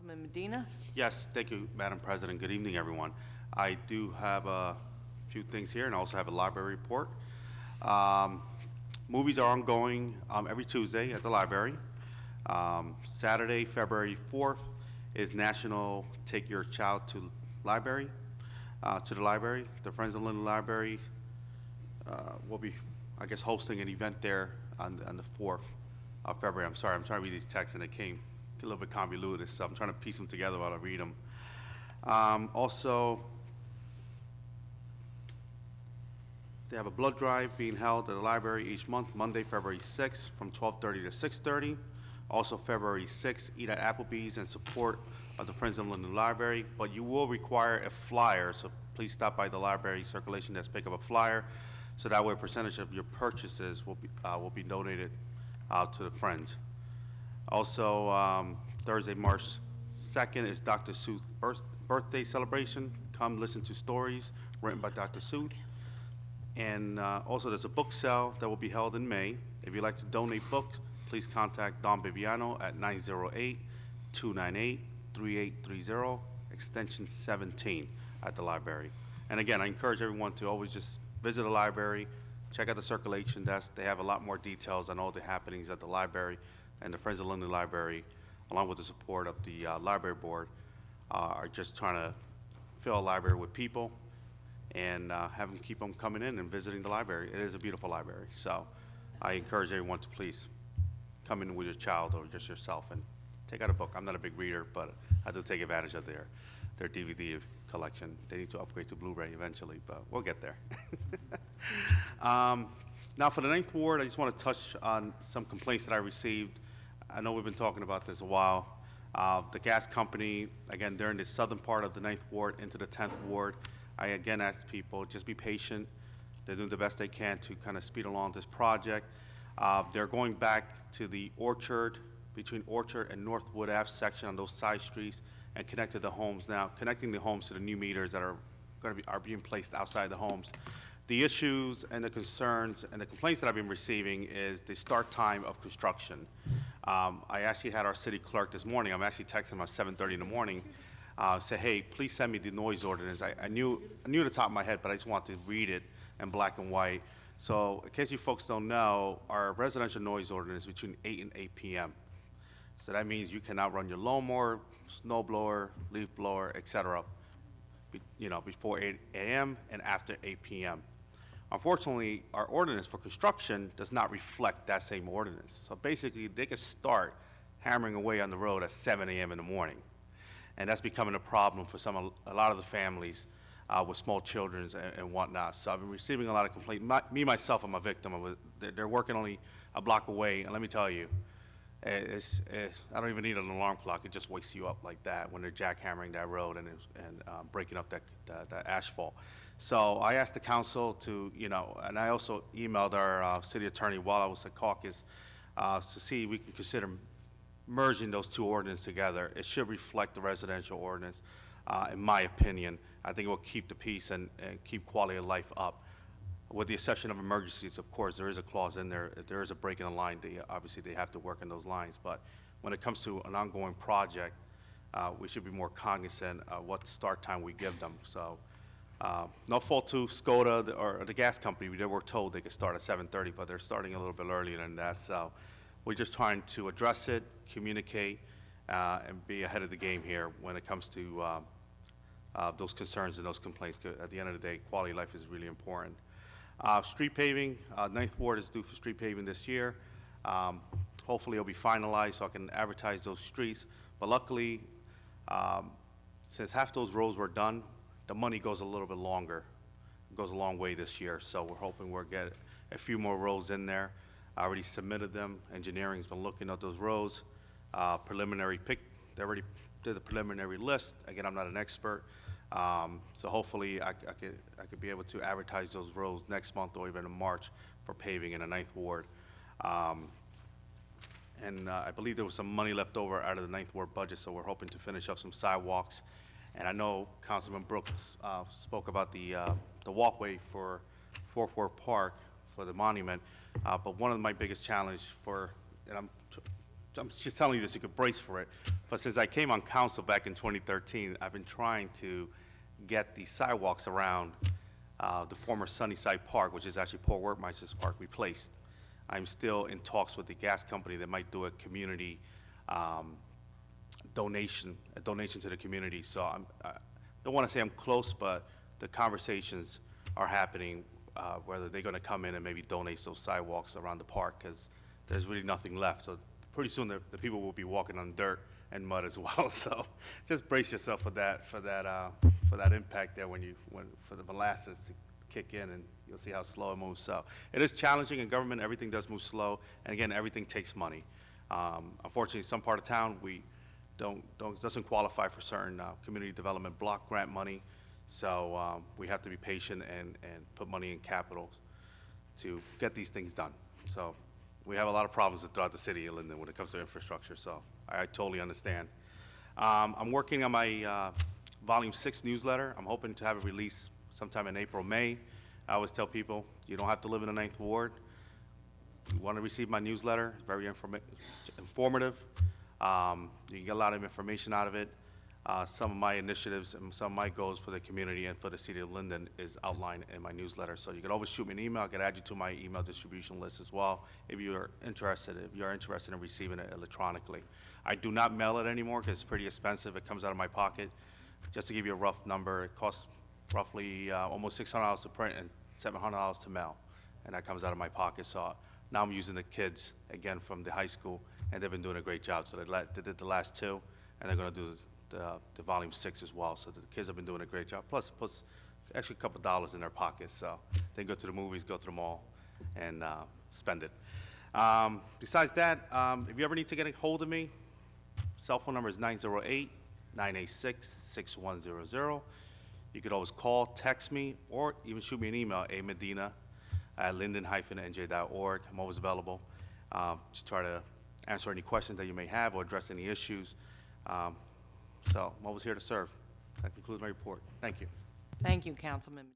Councilman Medina. Yes, thank you, Madam President. Good evening, everyone. I do have a few things here and I also have a library report. Um, Movies are ongoing every Tuesday at the library. Saturday, February 4th is National Take Your Child to the library. The Friends of Linden Library will be, I guess, hosting an event there on the 4th of February. I'm sorry, I'm trying to read these texts and they came a little bit convoluted, so I'm trying to piece them together while I read them. Also, they have a blood drive being held at the library each month, Monday, February 6th, from 12:30 to 6:30. Also, February 6th, eat at Applebee's in support of the Friends of Linden Library, but you will require a flyer, so please stop by the library circulation desk, pick up a flyer, so that way a percentage of your purchases will be donated out to the Friends. Also, Thursday, March 2nd is Dr. Seuss' birthday celebration. Come listen to stories written by Dr. Seuss. And also, there's a book sale that will be held in May. If you'd like to donate books, please contact Don Bibiano at 908-298-3830, extension 17 at the library. And again, I encourage everyone to always just visit the library, check out the circulation desk. They have a lot more details on all the happenings at the library, and the Friends of Linden Library, along with the support of the library board, are just trying to fill a library with people and have them keep them coming in and visiting the library. It is a beautiful library, so I encourage everyone to please come in with your child or just yourself and take out a book. I'm not a big reader, but I do take advantage of their DVD collection. They need to upgrade to Blu-ray eventually, but we'll get there. Now for the Ninth Ward, I just want to touch on some complaints that I received. I know we've been talking about this a while. The gas company, again, they're in the southern part of the Ninth Ward into the 10th Ward. I again ask people, just be patient. They're doing the best they can to kind of speed along this project. They're going back to the Orchard, between Orchard and Northwood Ave section on those side streets and connecting the homes to the new meters that are being placed outside the homes. The issues and the concerns and the complaints that I've been receiving is the start time of construction. I actually had our city clerk this morning. I'm actually texting him at 7:30 in the morning. Say, hey, please send me the noise ordinance. I knew the top of my head, but I just wanted to read it in black and white. So in case you folks don't know, our residential noise ordinance is between 8 and 8 p.m. So that means you cannot run your lawnmower, snow blower, leaf blower, etc. Before 8 a.m. and after 8 p.m. Unfortunately, our ordinance for construction does not reflect that same ordinance. So basically, they could start hammering away on the road at 7 a.m. in the morning. And that's becoming a problem for a lot of the families with small children and whatnot. So I've been receiving a lot of complaints. Myself, I'm a victim of it. They're working only a block away, and let me tell you, I don't even need an alarm clock. It just wakes you up like that when they're jackhammering that road and breaking up that asphalt. So I asked the council to, and I also emailed our city attorney while I was at caucus to see if we can consider merging those two ordinances together. It should reflect the residential ordinance, in my opinion. I think it will keep the peace and keep quality of life up. With the exception of emergencies, of course, there is a clause in there. If there is a break in the line, obviously they have to work in those lines. But when it comes to an ongoing project, we should be more cognizant of what start time we give them. So no fault to Skoda or the gas company. They were told they could start at 7:30, but they're starting a little bit earlier than that. So we're just trying to address it, communicate, and be ahead of the game here when it comes to those concerns and those complaints. 'Cause at the end of the day, quality of life is really important. Street paving, Ninth Ward is due for street paving this year. Hopefully it'll be finalized so I can advertise those streets. But luckily, since half those roads were done, the money goes a little bit longer. It goes a long way this year, so we're hoping we'll get a few more roads in there. I already submitted them. Engineering's been looking at those roads. They already did the preliminary list. Again, I'm not an expert. So hopefully I could be able to advertise those roads next month or even in March for paving in the Ninth Ward. And I believe there was some money left over out of the Ninth Ward budget, so we're hoping to finish up some sidewalks. And I know Councilman Brooks spoke about the walkway for 4-4 Park for the monument, but one of my biggest challenge and I'm I'm just telling you this, you could brace for it. But since I came on council back in 2013, I've been trying to get the sidewalks around the former Sunnyside Park, which is actually Paul Werkmeister's Park, replaced. I'm still in talks with the gas company that might do a community donation to the community. So I don't want to say I'm close, but the conversations are happening, whether they're going to come in and maybe donate those sidewalks around the park, because there's really nothing left. So pretty soon the people will be walking on dirt and mud as well. So just brace yourself for that impact there for the molasses to kick in, and you'll see how slow it moves. So it is challenging in government. Everything does move slow, and again, everything takes money. Unfortunately, some part of town doesn't qualify for certain community development block grant money. So we have to be patient and put money in capital to get these things done. So we have a lot of problems throughout the city of Linden when it comes to infrastructure, so I totally understand. I'm working on my Volume 6 newsletter. I'm hoping to have it released sometime in April, May. I always tell people, you don't have to live in the Ninth Ward. You want to receive my newsletter, it's very informative. You can get a lot of information out of it. Some of my initiatives and some of my goals for the community and for the city of Linden is outlined in my newsletter. So you can always shoot me an email. I can add you to my email distribution list as well if you're interested in receiving it electronically. I do not mail it anymore because it's pretty expensive. It comes out of my pocket. Just to give you a rough number, it costs roughly almost $600 to print and $700 to mail, and that comes out of my pocket. So now I'm using the kids again from the high school, and they've been doing a great job. So they did the last two, and they're going to do the Volume 6 as well. So the kids have been doing a great job. Plus, it puts actually a couple dollars in their pockets. So they go to the movies, go to the mall, and spend it. Besides that, if you ever need to get a hold of me, cell phone number is 908-986-6100. You could always call, text me, or even shoot me an email, amedina@linden-nj.org. I'm always available to try to answer any questions that you may have or address any issues. So I'm always here to serve. That concludes my report. Thank you. Thank you, Councilman.